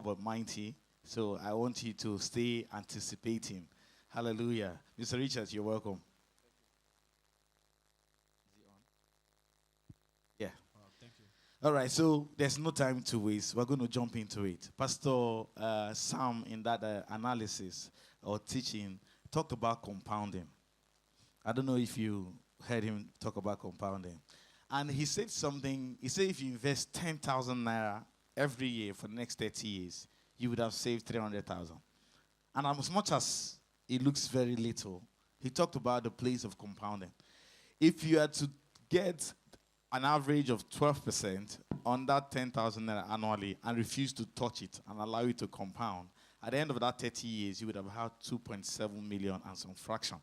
but mighty. So I want you to stay anticipating. Hallelujah. Mr. Richards, you're welcome. Yeah. Thank you. All right, so there's no time to waste. We're going to jump into it. Pastor Sam, in that analysis or teaching, talked about compounding. I don't know if you heard him talk about compounding. And he said something. He said if you invest 10,000 naira every year for the next 30 years, you would have saved 300,000. And as much as it looks very little, he talked about the place of compounding. If you had to get an average of 12% on that 10,000 naira annually and refuse to touch it and allow it to compound, at the end of that 30 years, you would have had 2.7 million and some fraction,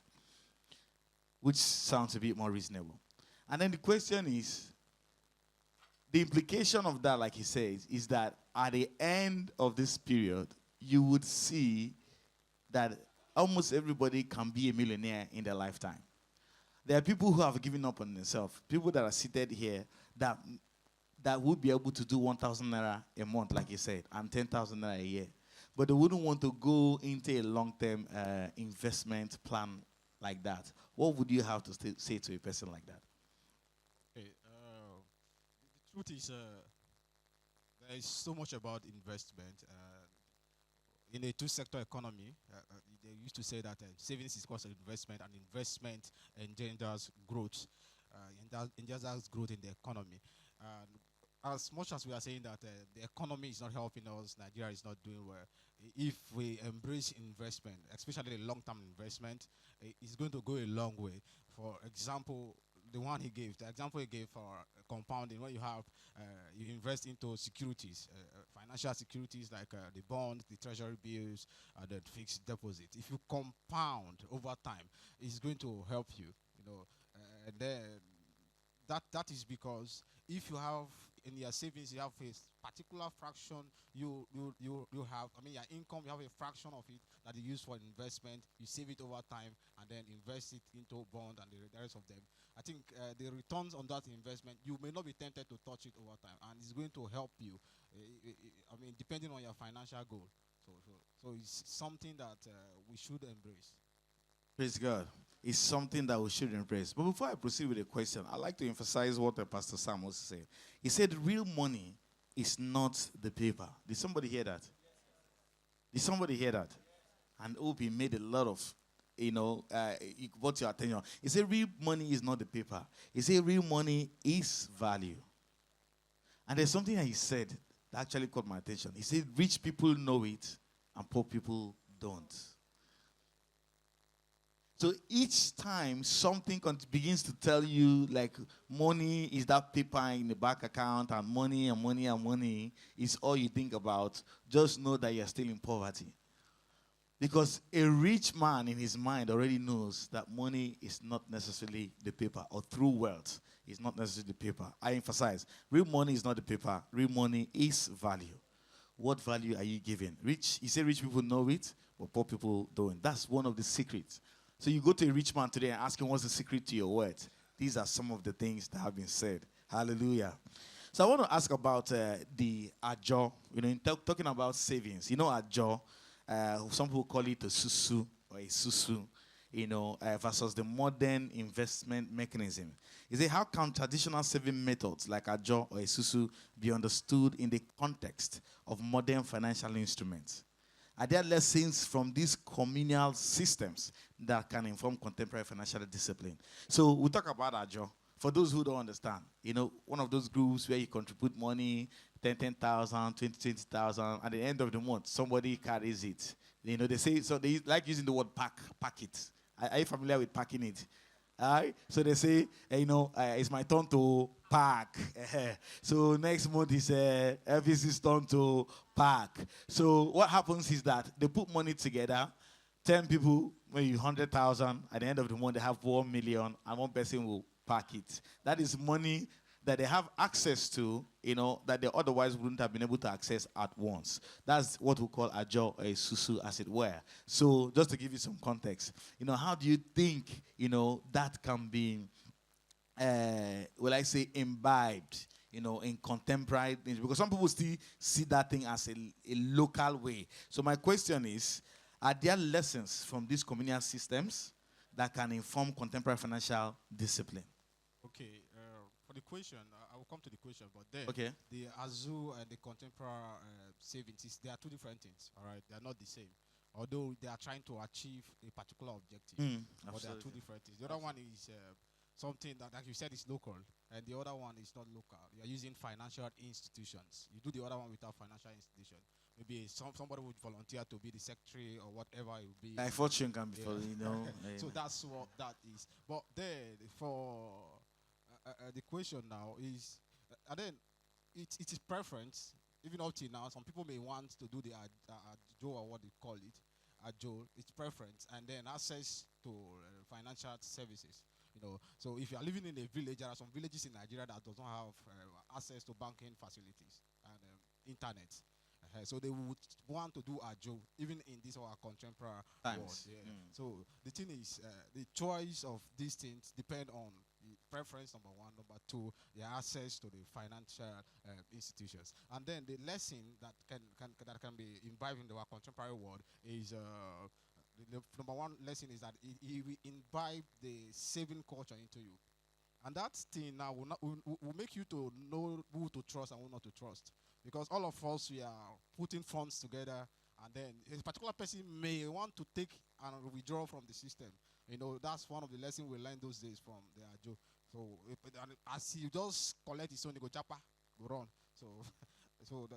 which sounds a bit more reasonable. And then the question is, the implication of that, like he says, is that at the end of this period, you would see that almost everybody can be a millionaire in their lifetime. There are people who have given up on themselves, people that are seated here that would be able to do 1,000 naira a month, like he said, and 10,000 naira a year. But they wouldn't want to go into a long-term investment plan like that. What would you have to say to a person like that? Okay, the truth is, there is so much about investment. In a two-sector economy, they used to say that savings is cost of investment, and investment engenders growth. Engenders growth in the economy. As much as we are saying that the economy is not helping us, Nigeria is not doing well, if we embrace investment, especially the long-term investment, it's going to go a long way. For example, the example he gave for compounding, when you invest into securities, financial securities like the bonds, the treasury bills, the fixed deposit. If you compound over time, it's going to help you. And then that is because if you have in your savings, you have a particular fraction you have. I mean, your income, you have a fraction of it that you use for investment. You save it over time and then invest it into bond and the rest of them. I think the returns on that investment, you may not be tempted to touch it over time, and it's going to help you. I mean, depending on your financial goal. So it's something that we should embrace. Praise God. It's something that we should embrace. But before I proceed with the question, I'd like to emphasize what Pastor Sam was saying. He said real money is not the paper. Did somebody hear that? Did somebody hear that? And hope he made a lot of, he got your attention. He said real money is not the paper. He said real money is value. And there's something that he said that actually caught my attention. He said rich people know it and poor people don't. So each time something begins to tell you, like, money is that paper in the bank account, and money and money and money is all you think about, just know that you're still in poverty. Because a rich man in his mind already knows that money is not necessarily the paper, or through wealth is not necessarily the paper. I emphasize, real money is not the paper. Real money is value. What value are you giving? He said rich people know it, but poor people don't. That's one of the secrets. So you go to a rich man today and ask him what's the secret to your wealth. These are some of the things that have been said. Hallelujah. So I want to ask about the ajo. In talking about savings. Ajo, some people call it a susu or a susu, versus the modern investment mechanism. Is it how can traditional saving methods like ajo or a susu be understood in the context of modern financial instruments? Are there lessons from these communal systems that can inform contemporary financial discipline? So we'll talk about ajo. For those who don't understand, one of those groups where you contribute money, 10,000, 20,000, at the end of the month, somebody carries it. They say, so they like using the word pack it. Are you familiar with packing it? All right? So they say, it's my turn to pack. So next month is FBC's turn to pack. So what happens is that they put money together, 10 people, maybe 100,000. At the end of the month, they have 1 million, and one person will pack it. That is money that they have access to, that they otherwise wouldn't have been able to access at once. That's what we call ajo or a susu, as it were. So just to give you some context, how do you think, that can be, imbibed, in contemporary things, because some people still see that thing as a local way. So my question is, are there lessons from these communal systems that can inform contemporary financial discipline? Okay, for the question, I will come to the question, but then Okay. the Azul and the contemporary savings, they are two different things, all right? They are not the same. Although they are trying to achieve a particular objective, but they are two Absolutely. different things. The other one is something that, like you said, is local, and the other one is not local. You are using financial institutions. You do the other one without financial institution. Maybe somebody would volunteer to be the secretary or whatever it will be. My fortune can be Yeah. for. So that's what that is. But then for the question now is, and then it is preference. Even up till now, some people may want to do the Joe or what they call it, Joe. It's preference, and then access to financial services. So if you are living in a village, there are some villages in Nigeria that does not have access to banking facilities and internet. So they would want to do a job even in this our contemporary world. Times. Yeah. So the thing is, the choice of these things depend on the preference, number one, number two, the access to the financial institutions, and then the lesson that can be imbibed in our contemporary world is. The number one lesson is that it will imbibe the saving culture into you, and that thing now will make you to know who to trust and who not to trust. Because all of us, we are putting funds together, and then a particular person may want to take and withdraw from the system. That's one of the lessons we learned those days from the Ajo. So as you just collect his own, you go chapa, go run. So so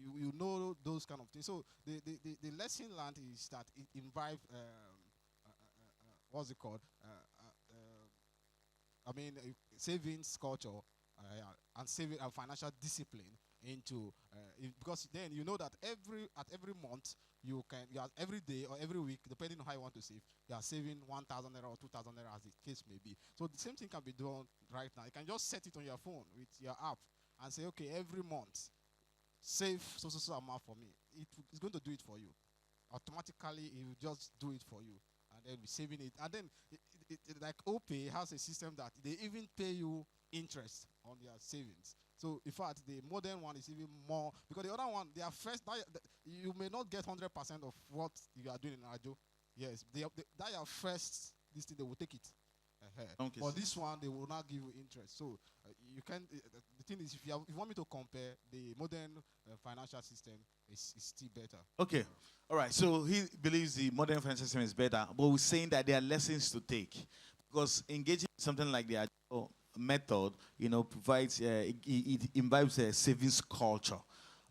you know those kind of things. So the lesson learned is that it involves what's it called? Savings culture and saving and financial discipline into because then you know that every month you are every day or every week, depending on how you want to save, you are saving 1,000 naira or 2,000 naira as the case may be. So the same thing can be done right now. You can just set it on your phone with your app and say, okay, every month save so amount for me. It's going to do it for you automatically. It will just do it for you, and then be saving it. And then like OPay has a system that they even pay you interest on their savings. So in fact, the modern one is even more, because the other one, they are first you may not get 100% of what you are doing in Ajo. Yes, that your first this thing, they will take it. Okay, But this one, they will not give you interest. So you can. The thing is, if you want me to compare, the modern financial system is still better. Okay. All right. So he believes the modern financial system is better, but we're saying that there are lessons to take, because engaging in something like the Agile method, provides it imbibes a savings culture.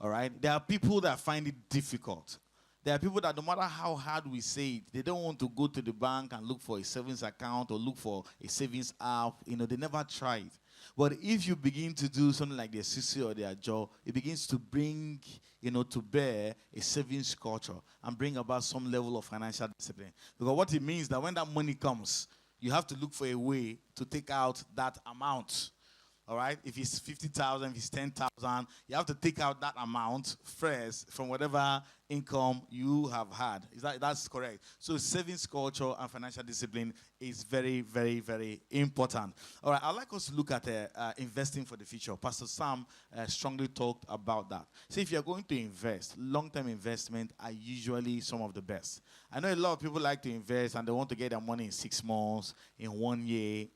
All right. There are people that find it difficult. There are people that no matter how hard we say it, they don't want to go to the bank and look for a savings account or look for a savings app. They never try it. But if you begin to do something like the CC or the Agile, it begins to bring, to bear a savings culture and bring about some level of financial discipline. Because what it means that when that money comes, you have to look for a way to take out that amount. All right? If it's 50,000, if it's 10,000, you have to take out that amount first from whatever income you have had. That's correct? So savings culture and financial discipline is very, very, very important. All right, I'd like us to look at investing for the future. Pastor Sam strongly talked about that. So if you're going to invest, long-term investment are usually some of the best. I know a lot of people like to invest and they want to get their money in 6 months, in 1 year,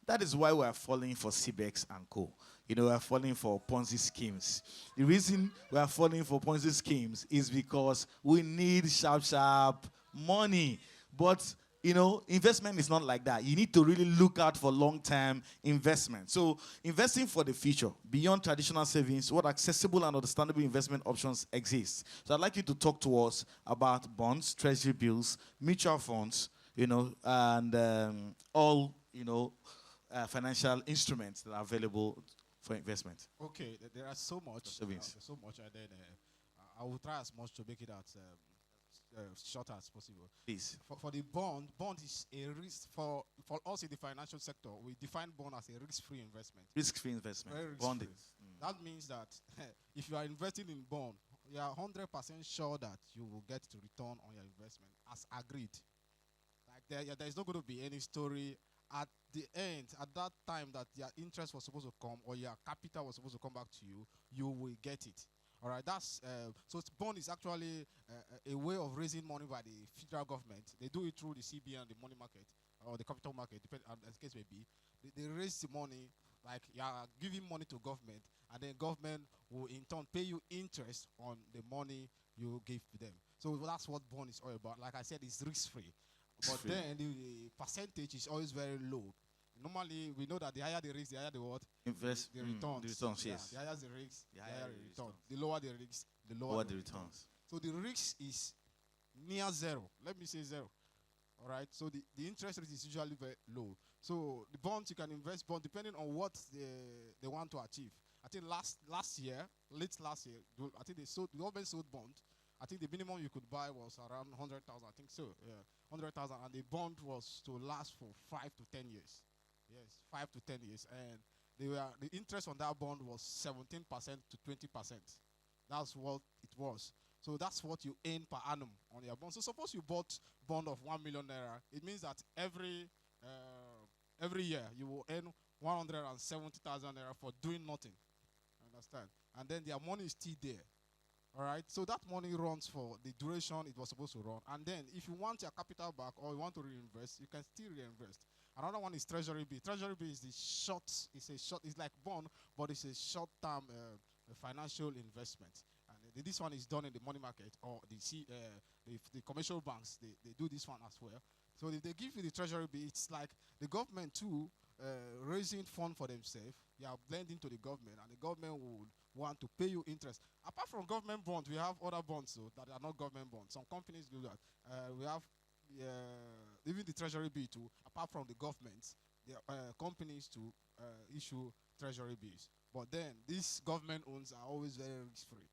That is why we are falling for CBEX and Co. We are falling for Ponzi schemes. The reason we are falling for Ponzi schemes is because we need sharp money. But, investment is not like that. You need to really look out for long-term investment. So, investing for the future, beyond traditional savings, what accessible and understandable investment options exist? So, I'd like you to talk to us about bonds, treasury bills, mutual funds, and all, financial instruments that are available for investment. Okay, there are so much. Savings. There's so much, and then I will try as much to make it as short as possible. Please. For the bond is a risk for us in the financial sector. We define bond as a risk-free investment. Risk-free investment. Very risk-free. Bonding. That means that if you are investing in bond, you are 100% sure that you will get to return on your investment as agreed. Like there is not going to be any story at the end, at that time that your interest was supposed to come or your capital was supposed to come back to you, you will get it. All right, that's so bond is actually a way of raising money by the federal government. They do it through the CBN, the money market or the capital market, depending as the case may be. They raise the money, like you are giving money to government, and then government will in turn pay you interest on the money you give to them. So that's what bond is all about. Like I said, it's risk free, but Free. then the percentage is always very low. Normally, we know that the higher the risk, the higher the what? Invest The returns. the returns, Yeah, yes. the higher the risk, The the higher higher the the return. returns. The lower the risk, the lower What the the return. returns? So the risk is near zero. Let me say zero. All right. So the interest rate is usually very low. So the bonds you can invest bond depending on what they want to achieve. I think last year, late last year, I think the government sold bond. I think the minimum you could buy was around 100,000. I think so. Yeah, 100,000, and the bond was to last for 5 to 10 years. Yes, 5 to 10 years, and the interest on that bond was 17% to 20%. That's what it was. So that's what you earn per annum on your bond. So suppose you bought bond of 1 million naira, it means that every year you will earn 170,000 naira for doing nothing. Understand? And then their money is still there. All right. So that money runs for the duration it was supposed to run. And then if you want your capital back or you want to reinvest, you can still reinvest. Another one is treasury bill. Treasury bill is the short. It's like bond, but it's a short-term financial investment. And this one is done in the money market or the commercial banks. They do this one as well. So if they give you the treasury bill, it's like the government too raising fund for themselves. They are blending to the government, and the government would want to pay you interest. Apart from government bonds, we have other bonds that are not government bonds. Some companies do that. We have even the treasury bill too. Apart from the governments, the companies to issue treasury bills. But then these government owns are always very risk-free.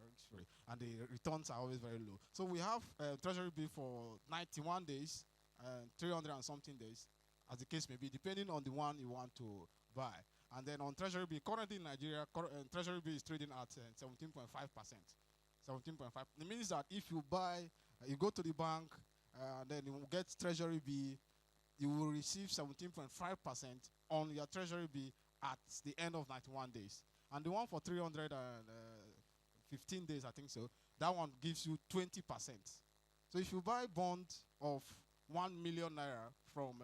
Risk-free, and the returns are always very low. So we have treasury bill for 91 days, 300 and something days, as the case may be, depending on the one you want to buy. And then on treasury bill, currently in Nigeria, treasury bill is trading at 17.5%. 17.5. It means that if you buy, you go to the bank, then you will get treasury bill, you will receive 17.5% on your treasury bill at the end of 91 days. And the one for 315 days, I think so, that one gives you 20%. So if you buy bond of 1 million naira from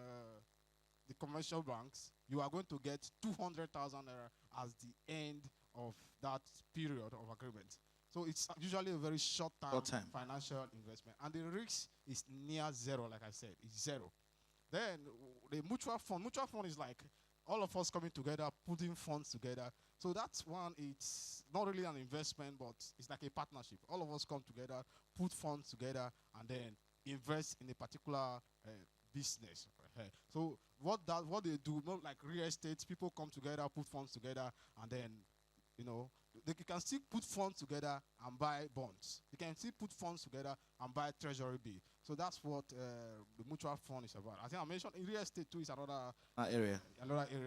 the commercial banks, you are going to get 200,000 naira as the end of that period of agreement. So it's usually a very short-term financial investment. And the risk is near zero, like I said. It's zero. Then the mutual fund. Mutual fund is like all of us coming together, putting funds together. So that's one, it's not really an investment, but it's like a partnership. All of us come together, put funds together, and then invest in a particular business. So what they do, not like real estate, people come together, put funds together, and then, they can still put funds together and buy bonds. They can still put funds together and buy treasury bill. So that's what the mutual fund is about. I think I mentioned real estate too is another area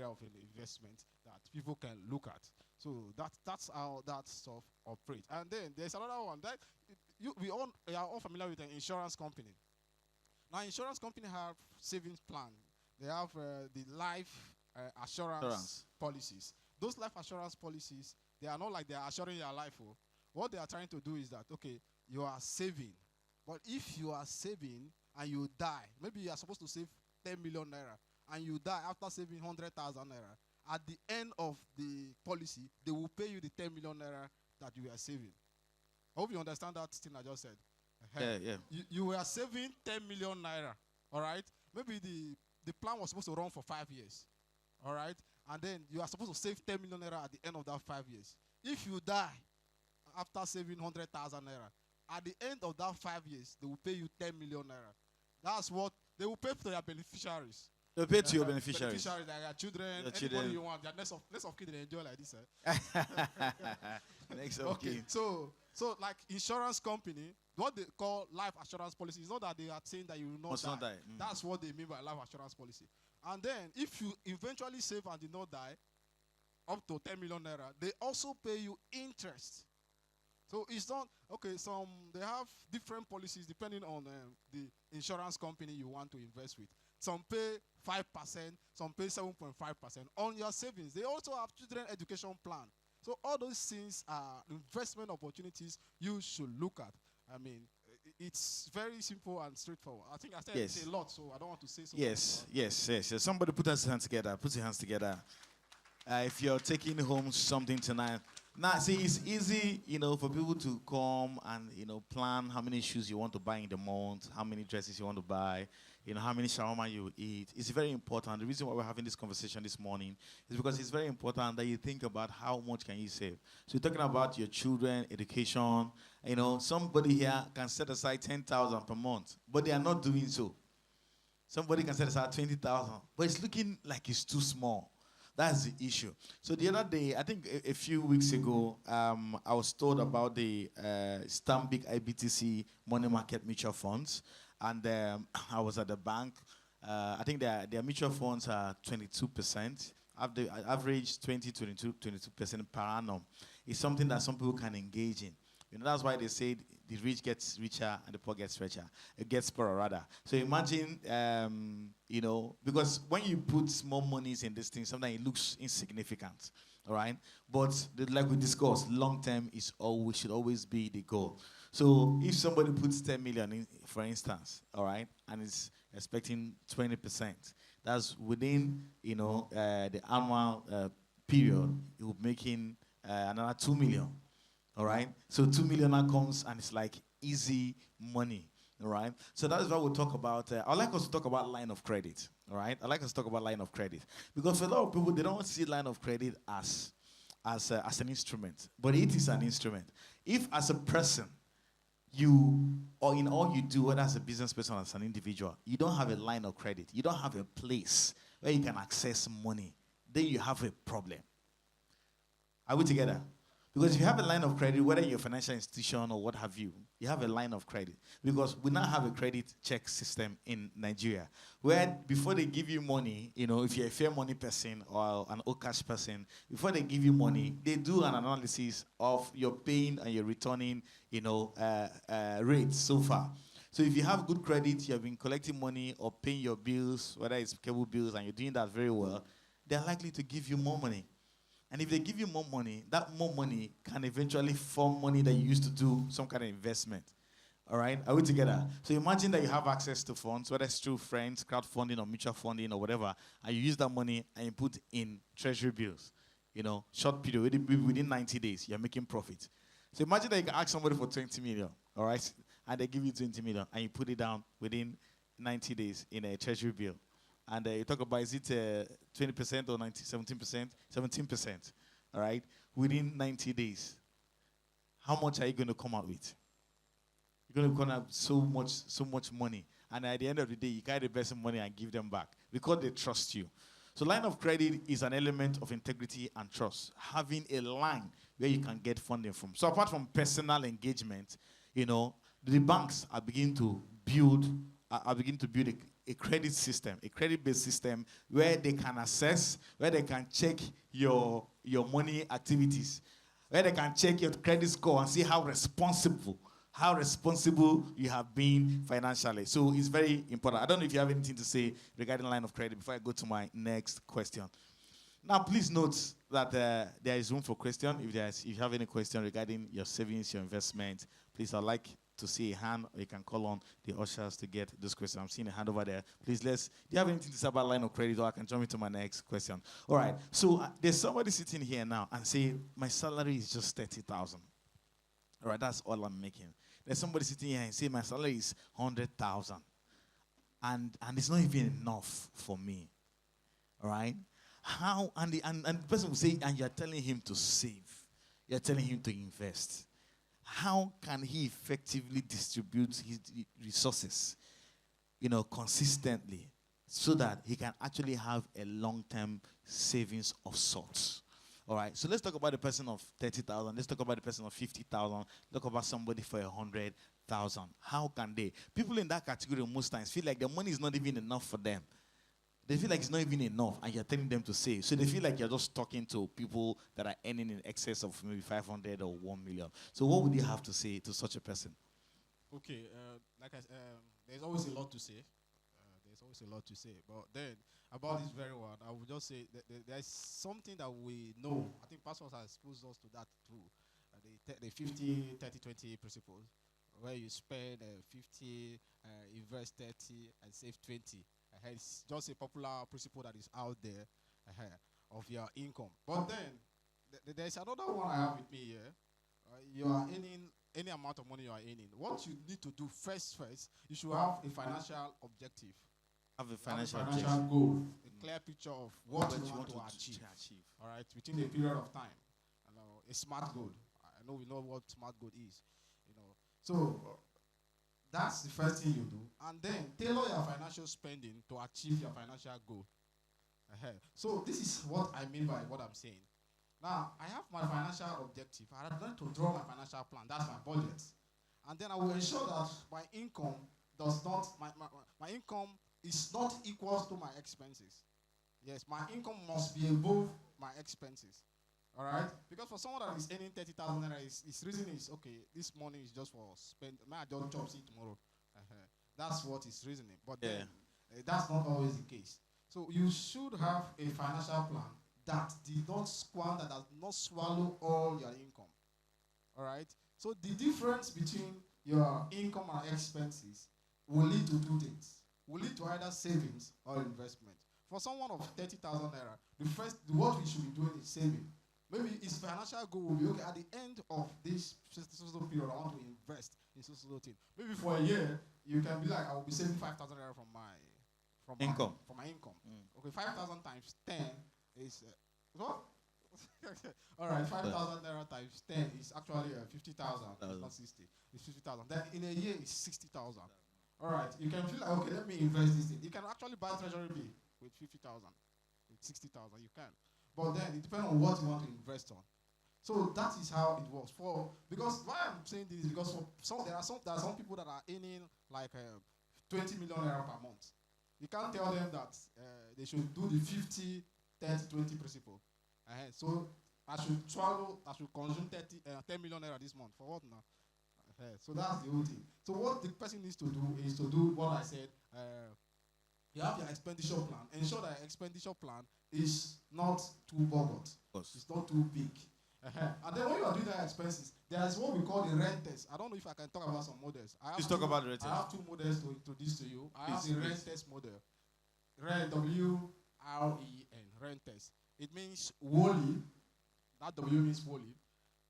of investment that people can look at. So that's how that stuff operates. And then there's another one that we are all familiar with an insurance company. Now, insurance company have savings plan. They have the life assurance policies. Those life assurance policies, they are not like they are assuring your life. What they are trying to do is that, okay, you are saving. But if you are saving and you die, maybe you are supposed to save 10 million naira, and you die after saving 100,000 naira, at the end of the policy, they will pay you the 10 million naira that you are saving. I hope you understand that thing I just said. Yeah. You were saving 10 million naira, all right? Maybe the plan was supposed to run for 5 years, all right? And then you are supposed to save 10 million naira at the end of that 5 years. If you die after saving 100,000 naira, at the end of that 5 years, they will pay you 10 million naira. That's what they will pay to your beneficiaries. They pay to your beneficiaries. Beneficiaries, like your children, anybody you want. Your next of kids, they enjoy like this. Next of Okay, kids. so like insurance company, what they call life assurance policy is not that they are saying that you will not die. Not die. That's what they mean by life assurance policy. And then if you eventually save and did not die, up to 10 million naira, they also pay you interest. So it's not, okay, they have different policies depending on the insurance company you want to invest with. some pay 5%, some pay 7.5% on your savings. They also have children education plan. So all those things are investment opportunities you should look at. I mean, it's very simple and straightforward. I think I said Yes. a lot, so I don't want to say so Yes, much. yes, yes, yes. Somebody put his hands together. Put your hands together. If you're taking home something tonight. Now, see, it's easy, for people to come and, plan how many shoes you want to buy in the month, how many dresses you want to buy, how many shawarma you eat. It's very important. The reason why we're having this conversation this morning is because it's very important that you think about how much can you save. So you're talking about your children, education. Somebody here can set aside 10,000 per month, but they are not doing so. Somebody can set aside 20,000, but it's looking like it's too small. That's the issue. So the other day, I think a few weeks ago, I was told about the Stanbic IBTC money market mutual funds, and I was at the bank. I think their mutual funds are 22%. Average 22% per annum. It's something that some people can engage in. That's why they say the rich gets richer and the poor gets richer. It gets poorer, rather. So imagine, because when you put small monies in this thing, sometimes it looks insignificant, all right? But like we discussed, long term should always be the goal. So if somebody puts 10 million in, for instance, all right, and is expecting 20%, that's within, the annual period, it will be making another 2 million. All right. So 2 million now comes and it's like easy money. All right. So that is what we'll talk about. I'd like us to talk about line of credit. All right. I'd like us to talk about line of credit because for a lot of people they don't see line of credit as an instrument, but it is an instrument. If as a person or in all you do, whether as a business person or as an individual, you don't have a line of credit, you don't have a place where you can access money, then you have a problem. Are we together? Because if you have a line of credit, whether you're a financial institution or what have you, you have a line of credit. Because we now have a credit check system in Nigeria, where before they give you money, if you're a fair money person or an old cash person, before they give you money, they do an analysis of your paying and your returning, rates so far. So if you have good credit, you have been collecting money or paying your bills, whether it's cable bills, and you're doing that very well, they're likely to give you more money. And if they give you more money, that more money can eventually form money that you used to do some kind of investment. All right? Are we together? So imagine that you have access to funds, whether it's through friends, crowdfunding, or mutual funding, or whatever, and you use that money and you put in treasury bills. Short period, within 90 days, you're making profit. So imagine that you can ask somebody for 20 million, all right? And they give you 20 million, and you put it down within 90 days in a treasury bill. And you talk about, is it 20% or 17%? 17%, all right? Within 90 days. How much are you going to come out with? You're going to come out so much money. And at the end of the day, you carry the person money and give them back because they trust you. So line of credit is an element of integrity and trust. Having a line where you can get funding from. So apart from personal engagement, the banks are beginning to build a credit system, a credit-based system where they can assess, where they can check your money activities, where they can check your credit score and see how responsible you have been financially. So it's very important. I don't know if you have anything to say regarding line of credit before I go to my next question. Now, please note that there is room for question. If you have any question regarding your savings, your investment, please, I'd like to see a hand, or you can call on the ushers to get this question. I'm seeing a hand over there. Please, do you have anything to say about line of credit, or I can jump into my next question? All right. So there's somebody sitting here now and say, my salary is just 30,000. All right, that's all I'm making. There's somebody sitting here and say, my salary is 100,000. And it's not even enough for me. All right? How, and the person will say, and you're telling him to save. You're telling him to invest. How can he effectively distribute his resources, consistently so that he can actually have a long-term savings of sorts? All right, so let's talk about the person of 30,000. Let's talk about the person of 50,000. Talk about somebody for 100,000. How can they? People in that category most times feel like the money is not even enough for them. They feel like it's not even enough, and you're telling them to save. So they feel like you're just talking to people that are earning in excess of maybe 500 or 1 million. So what would you have to say to such a person? Okay, there's always a lot to say. there's always a lot to say. But then, about this very one, I would just say that there's something that we know. I think pastors have exposed us to that too. The 50, 30, 20 principles, where you spend 50, invest 30, and save 20. It's just a popular principle that is out there of your income. But then, there's another one I have with me here. You are earning any amount of money you are earning. What you need to do first, you should have a financial objective. Have a financial goal, a clear picture of what you want to achieve. All right, within a period of time. You know, a smart goal. I know we know what smart goal is. You know, so that's the first thing you do, and then tailor your financial spending to achieve your financial goal. So this is what I mean by what I'm saying. Now, I have my financial objective. I'm going to draw my financial plan. That's my budget. And then I will ensure that my income does not, my income is not equal to my expenses. Yes, my income must be above my expenses. All right? Because for someone that is earning 30,000 naira, his reason is, okay, this money is just for spend, may I just chop it tomorrow. That's what his reasoning. But then, that's not always the case. So you should have a financial plan that did not squander, that did not swallow all your income. All right? So the difference between your income and expenses will lead to two things. Will lead to either savings or investment. For someone of 30,000 naira, what we should be doing is saving. Maybe his financial goal will be, okay, at the end of this period, I want to invest in social thing. Maybe for a year, you can be like, I will be saving 5,000 naira from my income. Okay, 5,000 times 10 is what? All right, 5,000 naira times 10 is actually 50,000. It's not 60. It's 50,000. Then in a year, it's 60,000. All right, you can feel like, okay, let me invest this thing. You can actually buy treasury bill with 50,000, with 60,000. You can, but then it depends on what you want to invest on. So that is how it works. Because why I'm saying this is because there are some people that are earning like 20 million naira per month. You can't tell them that they should do the 50, 30, 20 principle. So I should consume 10 million naira this month. For what now? So that's the whole thing. So what the person needs to do is to do what I said. You have your expenditure plan. Ensure that your expenditure plan is not too bogged. It's not too big. And then when you are doing that expenses, there is what we call the rent test. I don't know if I can talk about some models. Let's talk about the rent test. I have two models to introduce to you. I have the rent test model. Rent, W-R-E-N, rent test. It means wholly. That W means wholly.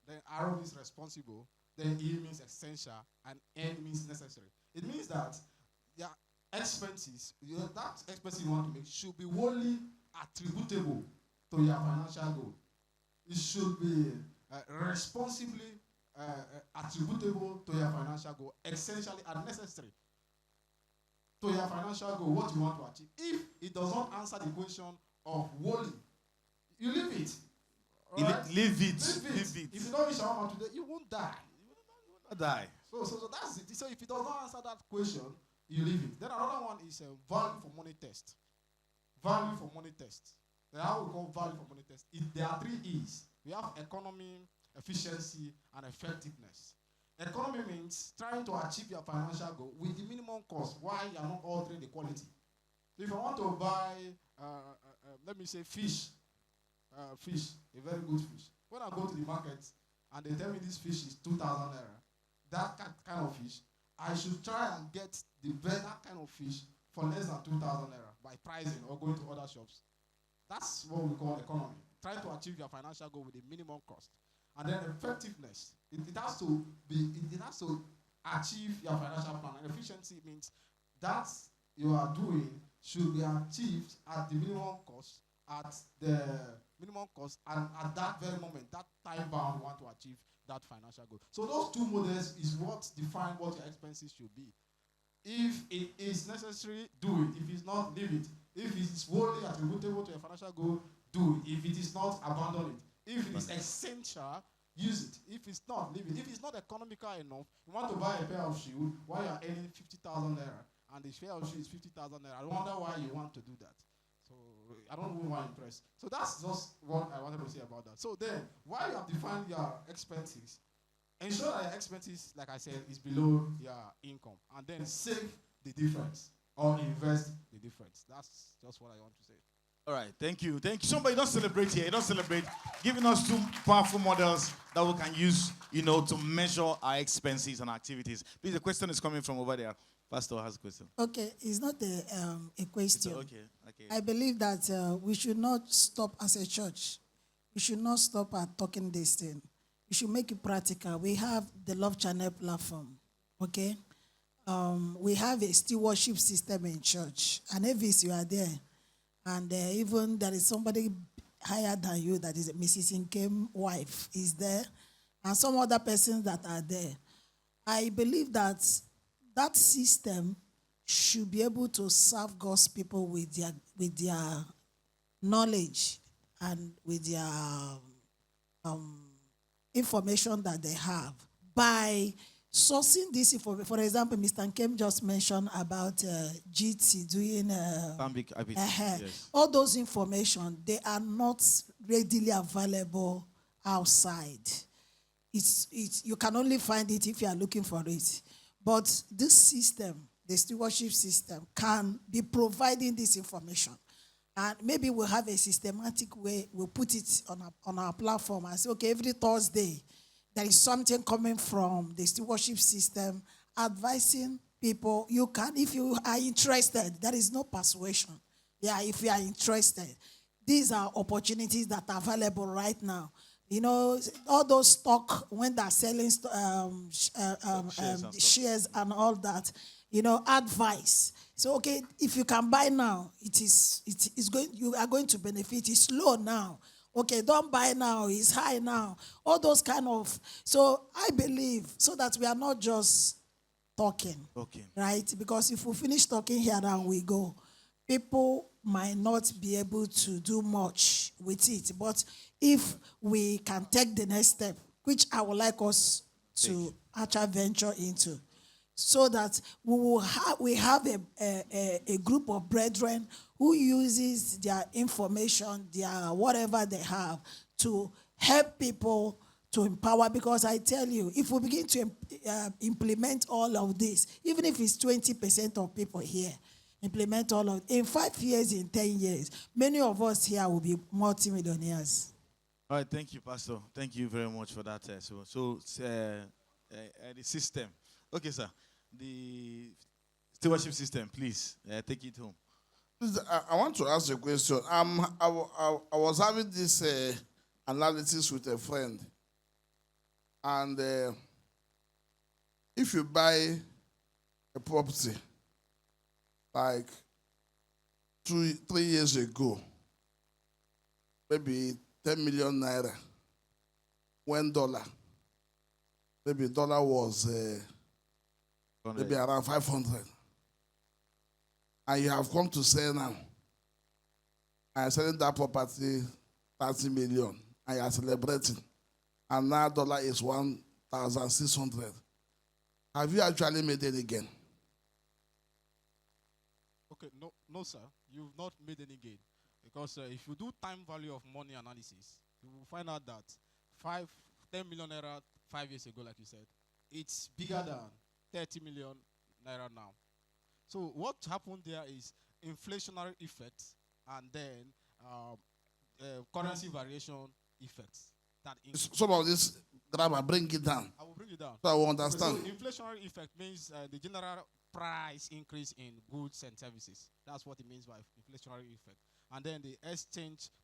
Then R means responsible. Then E means essential. And N means necessary. It means that your expenses, that expense you want to make should be wholly attributable to your financial goal. It should be responsibly attributable to your financial goal, essentially and necessary to your financial goal, what you want to achieve. If it does not answer the question of wholly, you leave it. Right? Leave it. If you don't reach your today, you won't die. You will not die. So that's it. So if it does not answer that question, you leave it. Then another one is value for money test. Value for money test. Then how we call value for money test? There are 3 E's. We have economy, efficiency, and effectiveness. Economy means trying to achieve your financial goal with the minimum cost while you are not altering the quality. So if I want to buy, let me say fish, a very good fish. When I go to the market and they tell me this fish is 2,000 naira, that kind of fish, I should try and get the better kind of fish for less than 2,000 naira by pricing or going to other shops. That's what we call economy. Try to achieve your financial goal with a minimum cost. And then effectiveness. It has to achieve your financial plan. And efficiency means that you are doing should be achieved at the minimum cost, and at that very moment, that time bound, you want to achieve that financial goal. So those 2 models is what define what your expenses should be. If it is necessary, do it. If it's not, leave it. If it is wholly attributable to your financial goal, do it. If it is not, abandon it. If it is essential, use it. If it's not, leave it. If it's not economical enough, you want to buy a pair of shoes while you are earning 50,000 naira, and the pair of shoes is 50,000 naira. I wonder why you want to do that. So I don't know why I'm impressed. So that's just what I wanted to say about that. So then, while you have defined your expenses, ensure that your expenses, like I said, is below your income, and then save the difference. or invest the difference. That's just what I want to say. All right, thank you. Thank you. Somebody don't celebrate here. Don't celebrate. Giving us two powerful models that we can use, to measure our expenses and activities. Please, the question is coming from over there. Pastor has a question. Okay, it's not a question. Okay. I believe that we should not stop as a church. We should not stop at talking this thing. We should make it practical. We have the Love Channel platform, okay? We have a stewardship system in church. And if you are there, and even there is somebody higher than you, that is Mrs. Nkem's wife, is there, and some other persons that are there. I believe that that system should be able to serve God's people with their knowledge and with their information that they have by sourcing this information. For example, Mr. Nkem just mentioned about GT doing yes. All those information, they are not readily available outside. You can only find it if you are looking for it. But this system, the stewardship system, can be providing this information. And maybe we'll have a systematic way. We'll put it on our platform and say, okay, every Thursday, there is something coming from the stewardship system advising people. You can, if you are interested, there is no persuasion. Yeah, if you are interested. These are opportunities that are available right now. All those stock, when they're selling shares and all that, advice. So, okay, if you can buy now, you are going to benefit. It's low now. Okay, don't buy now, it's high now. All those kind of. So I believe, so that we are not just talking. Okay. Right? Because if we finish talking here and we go, people might not be able to do much with it. But if we can take the next step, which I would like us to actually venture into, so that we have a group of brethren who uses their information, their whatever they have, to help people to empower. Because I tell you, if we begin to implement all of this, even if it's 20% of people here, implement all of it, in 5 years, in 10 years, many of us here will be multimillionaires. All right, thank you, Pastor. Thank you very much for that. The system. Okay, sir. The stewardship system, please take it home. I want to ask a question. I was having this analysis with a friend, and if you buy a property like 3 years ago, maybe 10 million naira, $1, maybe dollar was maybe around 500. And you have come to sell now. And selling that property 30 million. And you are celebrating. And now dollar is 1,600. Have you actually made it again? Okay, no, sir. You've not made any gain. Because if you do time value of money analysis, you will find out that 10 million naira 5 years ago, like you said, it's bigger than 30 million naira now. So what happened there is inflationary effects and then currency variation effects. Some of this grammar, bring it down. I will bring it down. So I will understand. So inflationary effect means the general price increase in goods and services. That's what it means by inflationary effect. And then the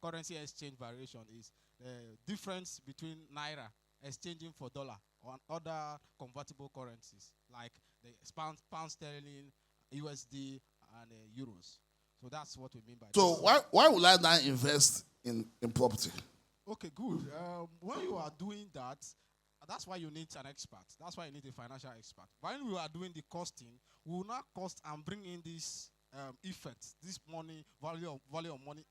currency exchange variation is the difference between naira exchanging for dollar or other convertible currencies like the pound sterling, USD, and euros. So that's what we mean by so this. why would I now invest in property? Okay, good. When you are doing that, that's why you need an expert. That's why you need a financial expert. When we are doing the costing, we will not cost and bring in this effect, this money, value of money,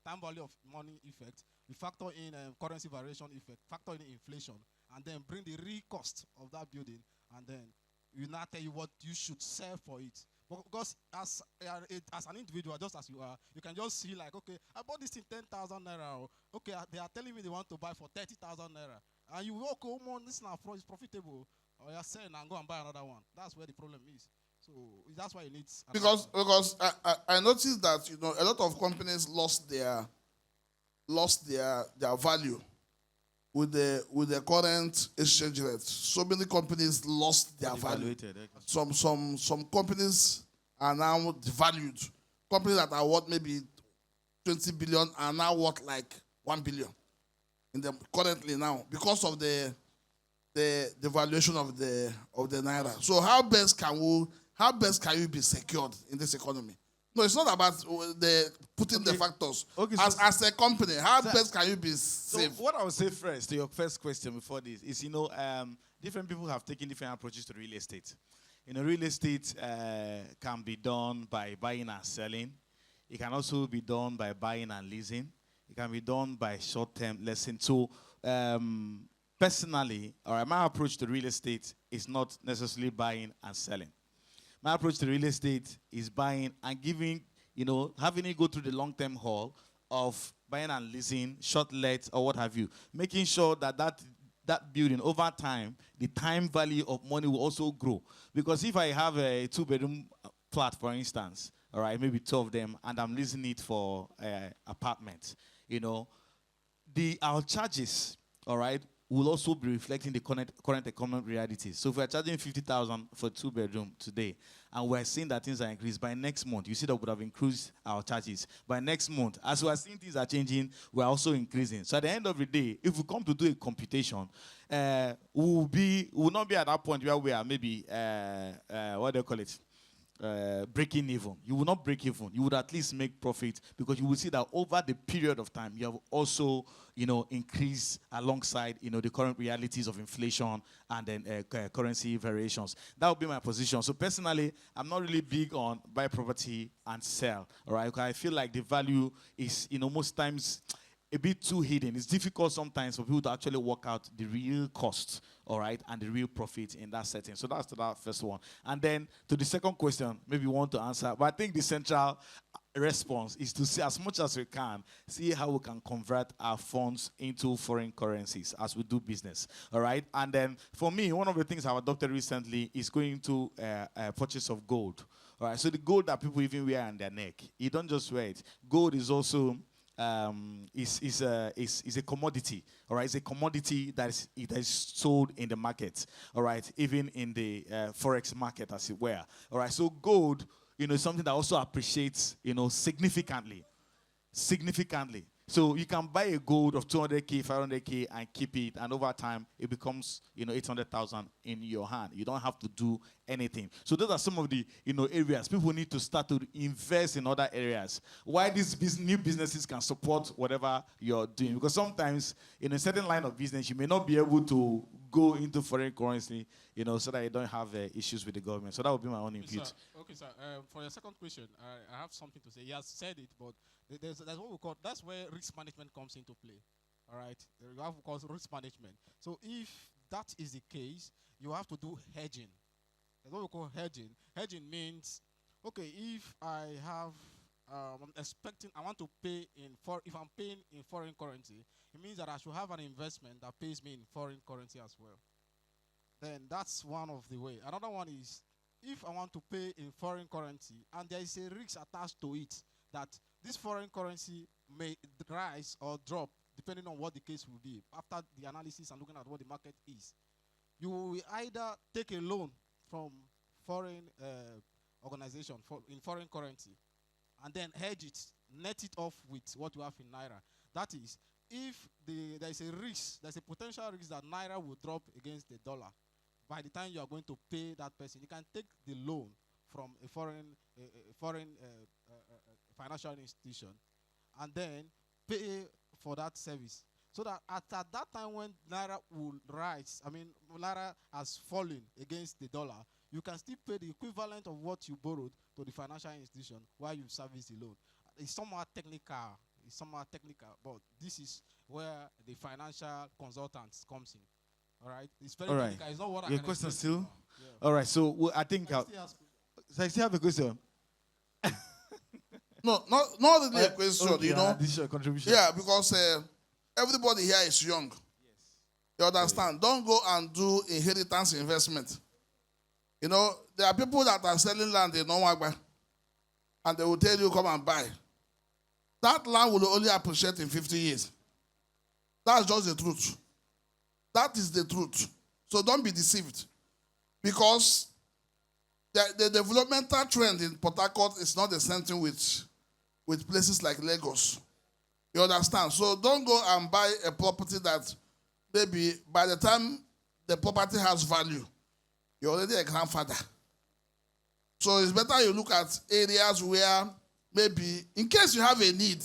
time value of money effect. We factor in currency variation effect, factor in inflation, and then bring the real cost of that building, and then we now tell you what you should sell for it. Because as an individual, just as you are, you can just see like, okay, I bought this in 10,000 naira. Okay, they are telling me they want to buy for 30,000 naira. And you walk home on this now is profitable. Or you're selling and go and buy another one. That's where the problem is. So that's why it needs Because I noticed that a lot of companies lost their value with the current exchange rate. So many companies lost their value. Evaluated. Okay. Some companies are now devalued. Companies that are worth maybe 20 billion are now worth like 1 billion in them currently now because of the valuation of the naira. So how best can you be secured in this economy? No, it's not about putting the factors. Okay, as a company, how best can you be safe? So what I would say first to your first question before this is, different people have taken different approaches to real estate. Real estate can be done by buying and selling. It can also be done by buying and leasing. It can be done by short-term leasing. So personally, my approach to real estate is not necessarily buying and selling. My approach to real estate is buying and giving, having it go through the long-term haul of buying and leasing, short let, or what have you. Making sure that building, over time, the time value of money will also grow. Because if I have a 2-bedroom flat, for instance, all right, maybe 2 of them, and I'm leasing it for apartments, our charges, all right, will also be reflecting the current economic realities. So if we're charging 50,000 for 2-bedroom today, and we're seeing that things are increased, by next month, you see that we would have increased our charges. By next month, as we're seeing things are changing, we're also increasing. So at the end of the day, if we come to do a computation, we'll not be at that point where we are maybe, what do you call it? Breaking even. You will not break even. You would at least make profit, because you will see that over the period of time, you have also, increased alongside, the current realities of inflation and then currency variations. That would be my position. So personally, I'm not really big on buy property and sell. All right, because I feel like the value is, most times, a bit too hidden. It's difficult sometimes for people to actually work out the real cost, all right, and the real profit in that setting. So that's to that first one. And then to the second question, maybe you want to answer, but I think the central response is to see as much as we can, see how we can convert our funds into foreign currencies as we do business, all right? And then for me, one of the things I've adopted recently is going to purchase of gold, all right? So the gold that people even wear on their neck, you don't just wear it. Gold is also is a commodity, all right? It's a commodity that is sold in the market, all right? Even in the forex market, as it were, all right? So gold, is something that also appreciates, significantly. So you can buy a gold of 200K, 500K, and keep it, and over time it becomes, 800,000 in your hand. You don't have to do anything. So those are some of the, areas people need to start to invest in other areas. Why these new businesses can support whatever you're doing, because sometimes in a certain line of business you may not be able to go into foreign currency, so that you don't have issues with the government. So that would be my own input. Okay, sir. For your second question, I have something to say. He has said it, but that's what we call, that's where risk management comes into play. All right, you have to call risk management. So if that is the case, you have to do hedging. That's what we call hedging. Hedging means, okay, if I have, I'm expecting, I want to pay if I'm paying in foreign currency, it means that I should have an investment that pays me in foreign currency as well. Then that's one of the way. Another one is, if I want to pay in foreign currency and there is a risk attached to it, that this foreign currency may rise or drop depending on what the case will be. After the analysis and looking at what the market is, you will either take a loan from foreign organization in foreign currency and then hedge it, net it off with what you have in Naira. That is, if there is a risk, there's a potential risk that Naira will drop against the dollar, by the time you are going to pay that person, you can take the loan from a foreign financial institution and then pay for that service. So that at that time when Naira will rise, Naira has fallen against the dollar, you can still pay the equivalent of what you borrowed to the financial institution while you service the loan. It's somewhat technical, but this is where the financial consultants comes in. All right, it's very technical. It's not what Your question still? Yeah. All right, so I think I still have a question. No, not really a question, okay, additional contribution. Yeah, because everybody here is young. Yes. You understand? Don't go and do inheritance investment. You know, there are people that are selling land in Onwagba, and they will tell you, come and buy. That land will only appreciate in 50 years. That's just the truth. That is the truth. So don't be deceived. Because the developmental trend in Port Harcourt is not the same thing with places like Lagos. You understand? So don't go and buy a property that maybe by the time the property has value, you're already a grandfather. So it's better you look at areas where maybe, in case you have a need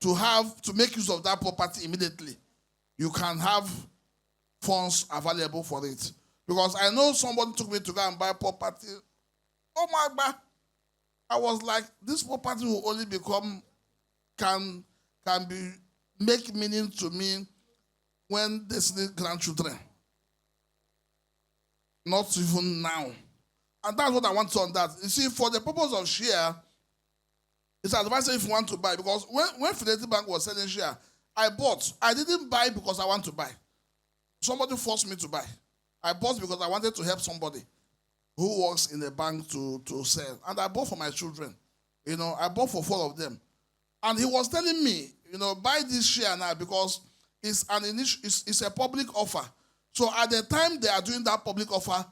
to make use of that property immediately, you can have funds available for it. Because I know somebody took me to go and buy property. Oh my God. I was like, this property will only can make meaning to me when there's the grandchildren. Not even now. And that's what I want to on that. You see, for the purpose of share, it's advisable if you want to buy. Because when Fidelity Bank was selling share, I bought. I didn't buy because I want to buy. Somebody forced me to buy. I bought because I wanted to help somebody who works in the bank to sell. And I bought for my children. You know, I bought for 4 of them. And he was telling me, you know, buy this share now because it's a public offer. So at the time they are doing that public offer,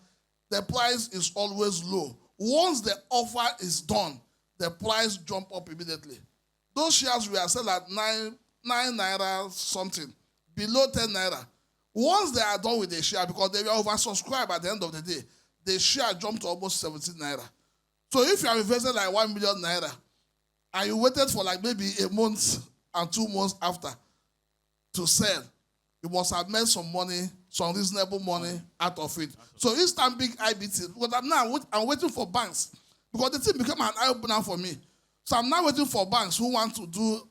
the price is always low. Once the offer is done, the price jump up immediately. Those shares were sold at 9 naira something, below 10 naira. Once they are done with the share, because they were oversubscribed at the end of the day, the share jumped to almost 17 naira. So if you have invested like 1 million naira, and you waited for like maybe a month and 2 months after to sell, you must have made some money, some reasonable money out of it. So it's time big IBT. Because I'm waiting for banks. Because the thing became an eye-opener for me. So I'm now waiting for banks who want to do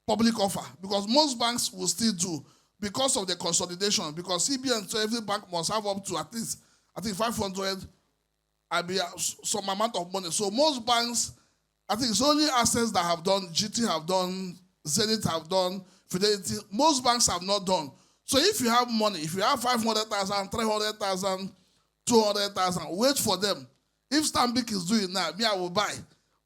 public offer. Because most banks will still do because of the consolidation. Because CBN, so every bank must have up to at least, I think 500, some amount of money. So most banks, I think it's only Access that have done, GT have done, Zenith have done, Fidelity. Most banks have not done. So if you have money, if you have 500,000, 300,000, 200,000, wait for them. If Stanbic is doing that, me, I will buy.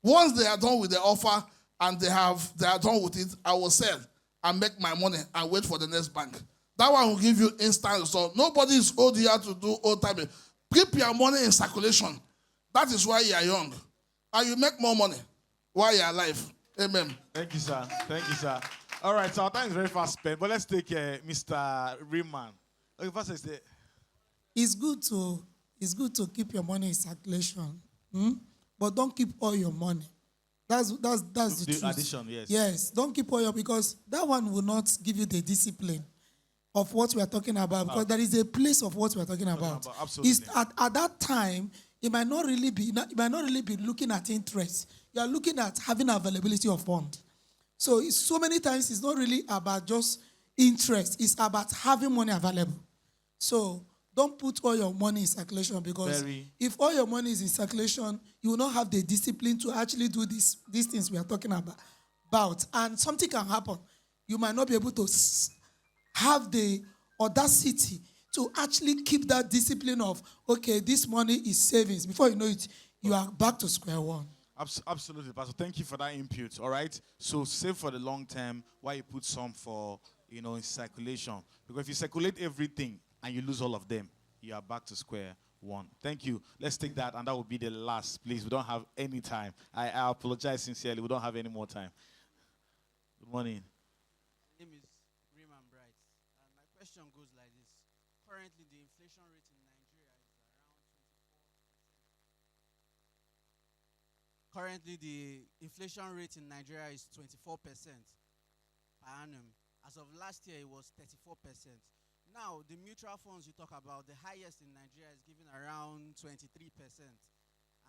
Once they are done with the offer and they are done with it, I will sell and make my money and wait for the next bank. That one will give you instant result. Nobody is owed you to do old time. Keep your money in circulation. That is why you are young. And you make more money while you are alive. Amen. Thank you, sir. Thank you, sir. All right, so our time is very fast spent, but let's take Mr. Riemann. Okay, first is the... It's good to keep your money in circulation, but don't keep all your money. That's the truth. Addition, yes. Yes, don't keep all your, because that one will not give you the discipline of what we are talking about, because there is a place of what we are talking about. Absolutely. It's at that time, it might not really be looking at interest. You are looking at having availability of fund. So so many times it's not really about just interest. It's about having money available. So don't put all your money in circulation, because if all your money is in circulation, you will not have the discipline to actually do these things we are talking about. And something can happen. You might not be able to have the audacity to actually keep that discipline of, okay, this money is savings. Before you know it, you are back to square one. Absolutely, Pastor. Thank you for that input. All right. So save for the long term while you put some for, in circulation. Because if you circulate everything and you lose all of them, you are back to square one. Thank you. Let's take that, and that will be the last, please. We don't have any time. I apologize sincerely. We don't have any more time. Good morning. My name is Riemann Bright. My question goes like this. Currently, the inflation rate in Nigeria is around 24%. Currently, the inflation rate in Nigeria is 24% per annum. As of last year, it was 34%. Now, the mutual funds you talk about, the highest in Nigeria is giving around 23%.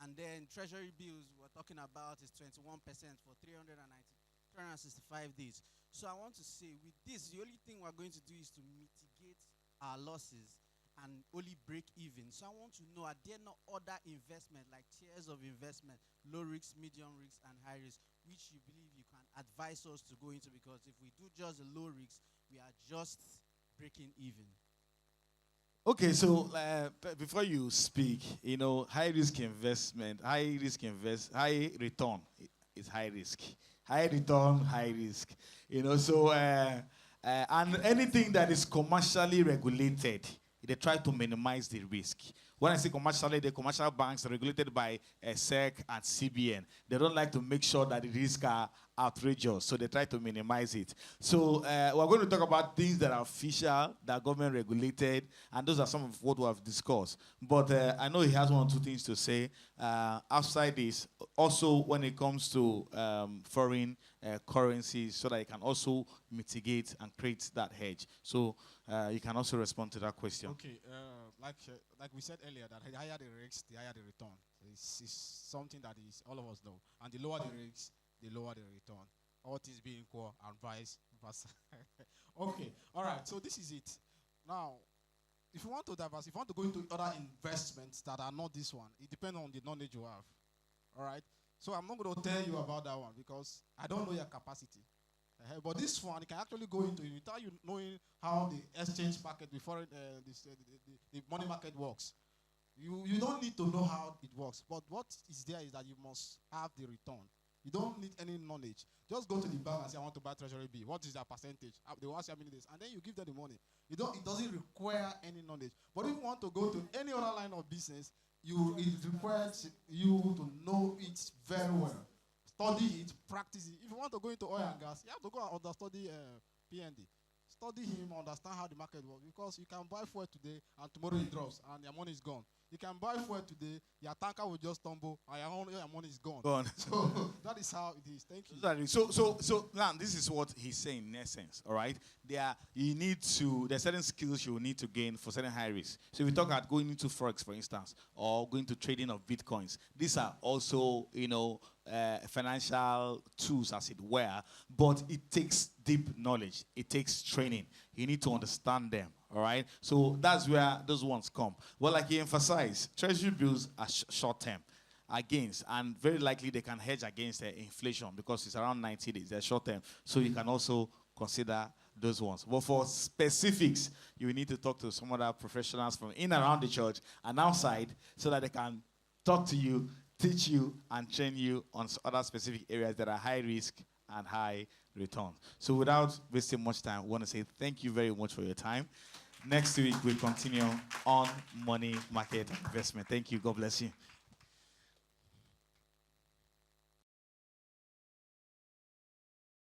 And then treasury bills we're talking about is 21% for 365 days. So I want to say, with this, the only thing we're going to do is to mitigate our losses and only break even. So I want to know, are there no other investment, like tiers of investment, low risk, medium risk, and high risk, which you believe you can advise us to go into? Because if we do just the low risk, we are just breaking even. Okay, so before you speak, high return is high risk. High return, high risk. And anything that is commercially regulated, they try to minimize the risk. When I say commercially, the commercial banks are regulated by SEC and CBN. They don't like to make sure that the risks are outrageous, so they try to minimize it. So we're going to talk about things that are official, that are government regulated, and those are some of what we have discussed. But I know he has one or two things to say. Outside this, also when it comes to foreign currencies, so that you can also mitigate and create that hedge. So you can also respond to that question. Okay, like we said earlier, that the higher the risks, the higher the return. It's something that is all of us know. And the lower the risks, the lower the return. All things being equal and vice versa. Okay, all right. So this is it. Now, if you want to diversify, if you want to go into other investments that are not this one, it depends on the knowledge you have. All right. So I'm not going to tell you about that one because I don't know your capacity. But this one, you can actually go into it without you knowing how the exchange market, before the money market works. You don't need to know how it works. But what is there is that you must have the return. You don't need any knowledge. Just go to the bank and say, I want to buy treasury B. What is their percentage? They will ask you how many days. And then you give them the money. It doesn't require any knowledge. But if you want to go to any other line of business, it requires you to know it very well. Study it, practice it. If you want to go into oil and gas, you have to go and understudy PND. Study him, understand how the market works. Because you can buy fuel today and tomorrow it drops and your money is gone. You can buy fuel today, your tanker will just tumble and your money is gone. So that is how it is. Thank you. Exactly. So now this is what he's saying in essence. All right. There are certain skills you will need to gain for certain high risk. So if we talk about going into forex, for instance, or going to trading of bitcoins, these are also financial tools, as it were. But it takes deep knowledge. It takes training. You need to understand them. All right. So that's where those ones come. Well, like he emphasized, treasury bills are short term. Against, and very likely they can hedge against inflation because it's around 90 days. They're short term. So you can also consider those ones. But for specifics, you need to talk to some other professionals from in and around the church and outside so that they can talk to you, teach you, and train you on other specific areas that are high risk and high return. So without wasting much time, I want to say thank you very much for your time. Next week, we'll continue on money market investment. Thank you. God bless you.